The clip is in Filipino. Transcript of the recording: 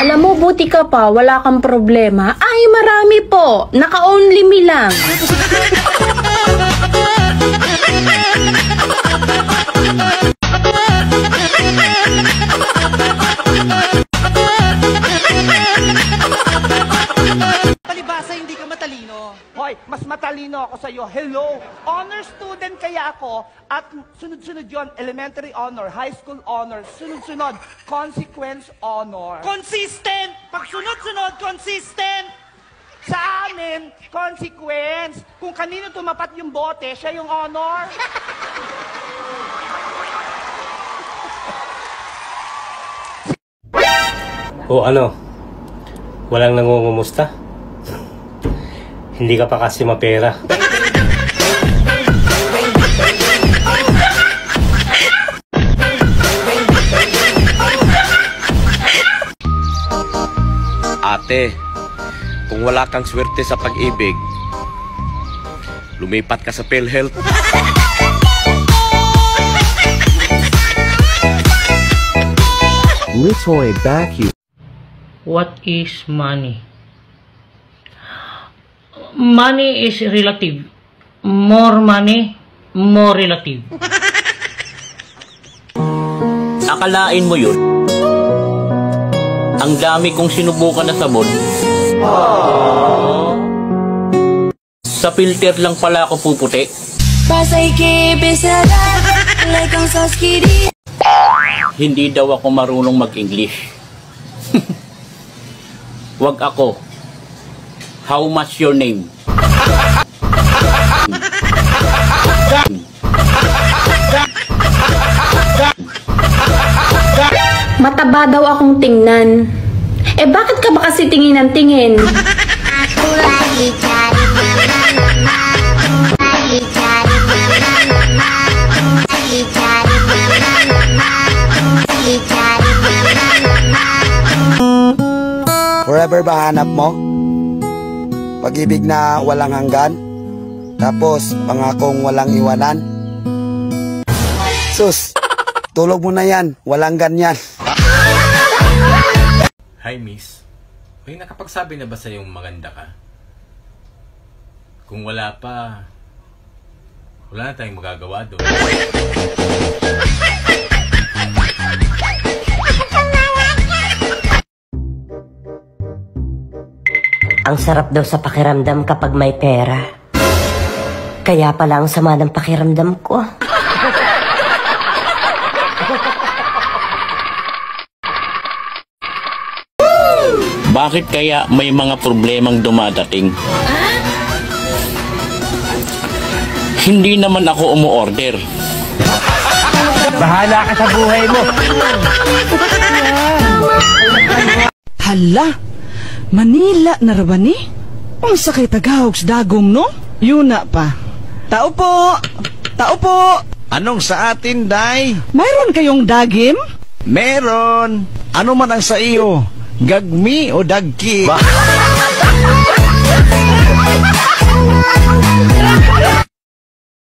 Alam mo, buti ka pa, wala kang problema. Ay, marami po. Naka-only me lang. Palibasa, hindi ka matalino. Hoy, mas matalino ako sa'yo. Hello! Honor student kaya ako at sunod-sunod yon, elementary honor, high school honor, sunod-sunod, consequence honor. Consistent! Pag sunod-sunod, consistent! Sa amin, consequence. Kung kanino tumapat yung bote, siya yung honor. O ano? Walang nangungumusta? Hindi ka pa kasi mapera. Ate, kung wala kang swerte sa pag-ibig, lumipat ka sa PhilHealth. Litoy vacuum. What is money? Money is relative. More money, more relative. Akalain mo yun? Ang dami kong sinubukan na sabon. Sa filter lang pala ako puputi. Hindi daw ako marunong mag-English. Wag ako. How much your name? Mataba daw akong tingnan. Eh bakit ka ba kasi tingin ng tingin? Forever ba hanap mo? Pag-ibig na walang hanggan? Tapos pangakong walang iwanan? Sus, tulog mo na yan, walang ganyan. Hi miss, may nakapagsabi na ba sa'yong maganda ka? Kung wala pa, wala na tayong magagawa doon. Ang sarap daw sa pakiramdam kapag may pera. Kaya pala ang sama ng pakiramdam ko. Bakit kaya may mga problemang dumadating? Hindi naman ako umu-order. Bahala ka sa buhay mo. Hala, Manila na rabani? Ang sakit agawag sa dagom, no? Yuna pa. Tao po! Tao po! Anong sa atin, Day? Mayroon kayong dagim? Meron! Ano man ang sa iyo? Gagmi o dagki?